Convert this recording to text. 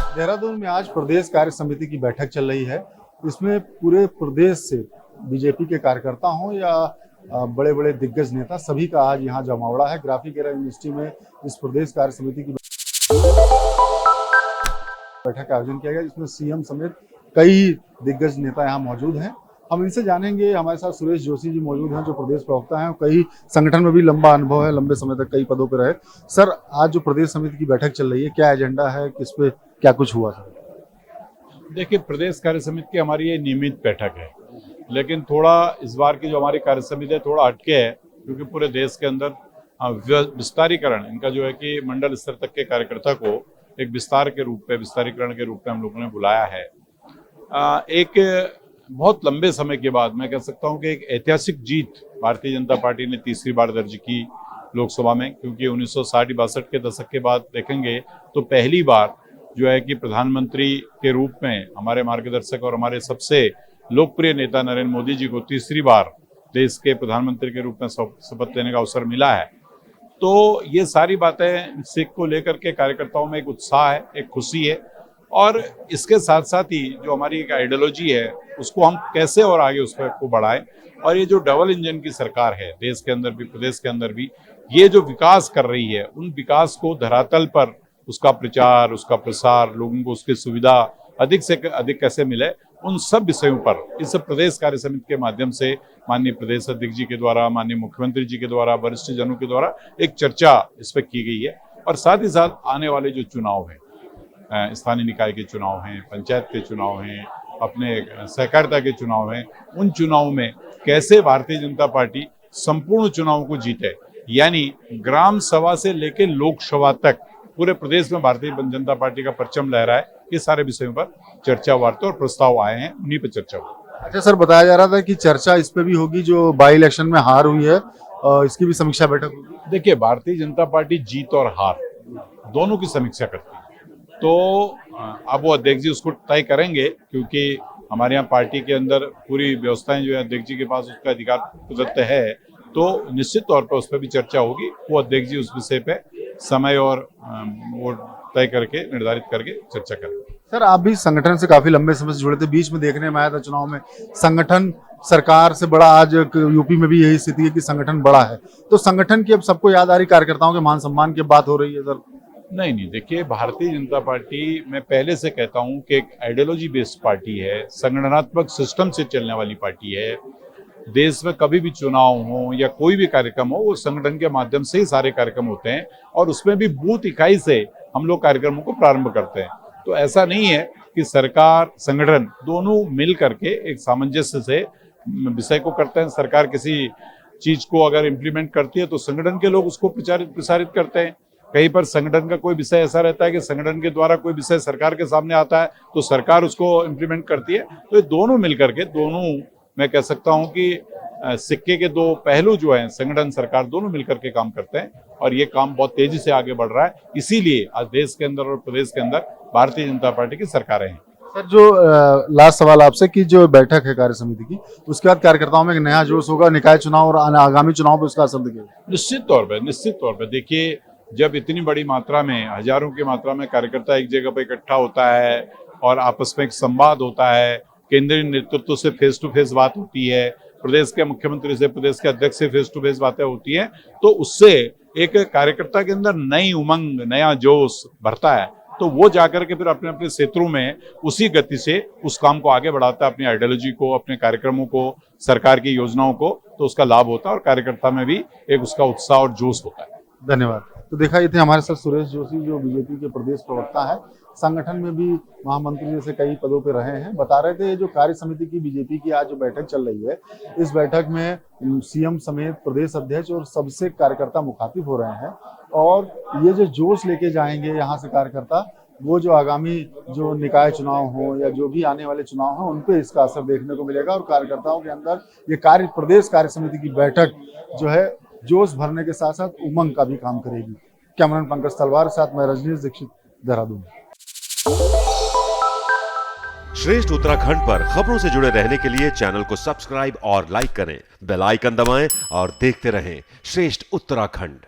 देहरादून में आज प्रदेश कार्य समिति की बैठक चल रही है। इसमें पूरे प्रदेश से बीजेपी के कार्यकर्ता हों या बड़े बड़े दिग्गज नेता, सभी का आज यहाँ जमावड़ा है। ग्राफिक यूनिवर्सिटी में इस प्रदेश कार्य समिति की बैठक का आयोजन किया गया, जिसमें सीएम समेत कई दिग्गज नेता यहाँ मौजूद हैं। हम इनसे जानेंगे। हमारे साथ सुरेश जोशी जी मौजूद हैं, जो प्रदेश प्रवक्ता हैं, कई संगठन में भी लंबा अनुभव है, लंबे समय तक कई पदों पर रहे। सर, आज जो प्रदेश समिति की बैठक चल रही है, क्या एजेंडा है, किस पे क्या कुछ हुआ सर? देखिए, प्रदेश कार्य समिति की हमारी ये नियमित बैठक है, लेकिन थोड़ा इस बार की जो हमारी कार्य समिति है थोड़ा हटके है, क्योंकि पूरे देश के अंदर विस्तारीकरण इनका जो है कि मंडल स्तर तक के कार्यकर्ता को एक विस्तारीकरण के रूप में हम लोगों ने बुलाया है। एक बहुत लंबे समय के बाद मैं कह सकता हूं कि एक ऐतिहासिक जीत भारतीय जनता पार्टी ने तीसरी बार दर्ज की लोकसभा में, क्योंकि 1960-62 के दशक के बाद देखेंगे तो पहली बार जो है कि प्रधानमंत्री के रूप में हमारे मार्गदर्शक और हमारे सबसे लोकप्रिय नेता नरेंद्र मोदी जी को तीसरी बार देश के प्रधानमंत्री के रूप में शपथ लेने का अवसर मिला है। तो ये सारी बातें सिख को लेकर के कार्यकर्ताओं में एक उत्साह है, एक खुशी है, और इसके साथ साथ ही जो हमारी एक आइडियोलॉजी है उसको हम कैसे और आगे उस पर को बढ़ाएं। और ये जो डबल इंजन की सरकार है, देश के अंदर भी प्रदेश के अंदर भी, ये जो विकास कर रही है, उन विकास को धरातल पर उसका प्रचार, उसका प्रसार, लोगों को उसकी सुविधा अधिक से अधिक कैसे मिले, उन सब विषयों पर इस प्रदेश कार्य समिति के माध्यम से माननीय प्रदेश अध्यक्ष जी के द्वारा, माननीय मुख्यमंत्री जी के द्वारा, वरिष्ठ जनों के द्वारा एक चर्चा इस पर की गई है। और साथ ही साथ आने वाले जो चुनाव हैं, स्थानीय निकाय के चुनाव हैं, पंचायत के चुनाव हैं, अपने सहकारिता के चुनाव हैं, उन चुनावों में कैसे भारतीय जनता पार्टी संपूर्ण चुनावों को जीते, यानी ग्राम सभा से लेकर लोकसभा तक पूरे प्रदेश में भारतीय जनता पार्टी का परचम लहराए। ये सारे विषयों पर चर्चा वार्ता और प्रस्ताव आए हैं, उन्हीं पर चर्चा हुई। अच्छा सर, बताया जा रहा था कि चर्चा इस पे भी होगी, जो बाई इलेक्शन में हार हुई है, इसकी भी समीक्षा बैठक होगी। देखिए, भारतीय जनता पार्टी जीत और हार दोनों की समीक्षा करती है, तो अब वो अध्यक्ष जी उसको तय करेंगे, क्योंकि हमारे यहाँ पार्टी के अंदर पूरी व्यवस्थाएं जो है अध्यक्ष जी के पास उसका अधिकार प्रदत्त है, तो निश्चित तौर पर उस पर भी चर्चा होगी। वो अध्यक्ष जी उस विषय पे समय और वो तय करके, निर्धारित करके चर्चा करेंगे। सर, आप भी संगठन से काफी लंबे समय से जुड़े थे, बीच में देखने में आया था चुनाव में संगठन सरकार से बड़ा, आज यूपी में भी यही स्थिति है कि संगठन बड़ा है, तो संगठन की अब सबको याद आ रही, कार्यकर्ताओं के मान सम्मान की बात हो रही है सर? नहीं, देखिए, भारतीय जनता पार्टी, मैं पहले से कहता हूं कि एक आइडियोलॉजी बेस्ड पार्टी है, संगठनात्मक सिस्टम से चलने वाली पार्टी है। देश में कभी भी चुनाव हो या कोई भी कार्यक्रम हो, वो संगठन के माध्यम से ही सारे कार्यक्रम होते हैं, और उसमें भी बूथ इकाई से हम लोग कार्यक्रमों को प्रारंभ करते हैं। तो ऐसा नहीं है कि सरकार संगठन दोनों मिल करके एक सामंजस्य से विषय को करते हैं। सरकार किसी चीज को अगर इम्प्लीमेंट करती है तो संगठन के लोग उसको प्रसारित करते हैं। कहीं पर संगठन का कोई विषय ऐसा रहता है कि संगठन के द्वारा कोई विषय सरकार के सामने आता है तो सरकार उसको इम्प्लीमेंट करती है। तो ये दोनों मिलकर के, दोनों मैं कह सकता हूं कि सिक्के के दो पहलू जो हैं, संगठन सरकार दोनों मिलकर के काम करते हैं, और ये काम बहुत तेजी से आगे बढ़ रहा है। इसीलिए आज देश के अंदर और प्रदेश के अंदर भारतीय जनता पार्टी की सरकारें हैं। सर, जो लास्ट सवाल आपसे, कि जो बैठक है कार्य समिति की, उसके बाद कार्यकर्ताओं में एक नया जोश होगा, निकाय चुनाव और आगामी चुनाव पर उसका असर दिखेगा? निश्चित तौर पर देखिए, जब इतनी बड़ी मात्रा में, हजारों की मात्रा में कार्यकर्ता एक जगह पर इकट्ठा होता है और आपस में एक संवाद होता है, केंद्रीय नेतृत्व से फेस टू फेस बात होती है, प्रदेश के मुख्यमंत्री से, प्रदेश के अध्यक्ष से फेस टू फेस बातें होती हैं, तो उससे एक कार्यकर्ता के अंदर नई उमंग, नया जोश भरता है। तो वो जाकर के फिर अपने अपने क्षेत्रों में उसी गति से उस काम को आगे बढ़ाता है, अपनी आइडियोलॉजी को, अपने कार्यक्रमों को, सरकार की योजनाओं को, तो उसका लाभ होता है और कार्यकर्ता में भी एक उसका उत्साह और जोश होता है। धन्यवाद। तो देखा, ये थे हमारे साथ सुरेश जोशी, जो बीजेपी के प्रदेश प्रवक्ता है, संगठन में भी महामंत्री जैसे कई पदों पर रहे हैं। बता रहे थे जो कार्य समिति की बीजेपी की आज जो बैठक चल रही है, इस बैठक में सीएम समेत प्रदेश अध्यक्ष और सबसे कार्यकर्ता मुखातिब हो रहे हैं, और ये जो जोश लेके जाएंगे यहाँ से कार्यकर्ता, वो जो आगामी जो निकाय चुनाव हो या जो भी आने वाले चुनाव हो, उन पे इसका असर देखने को मिलेगा। और कार्यकर्ताओं के अंदर ये प्रदेश कार्य समिति की बैठक जो है, जोश भरने के साथ साथ उमंग का भी काम करेगी। कैमरामैन पंकज तलवार साथ मैं रजनीश दीक्षित, देहरादून। श्रेष्ठ उत्तराखंड पर खबरों से जुड़े रहने के लिए चैनल को सब्सक्राइब और लाइक करें, बेल आइकन दबाएं और देखते रहें श्रेष्ठ उत्तराखंड।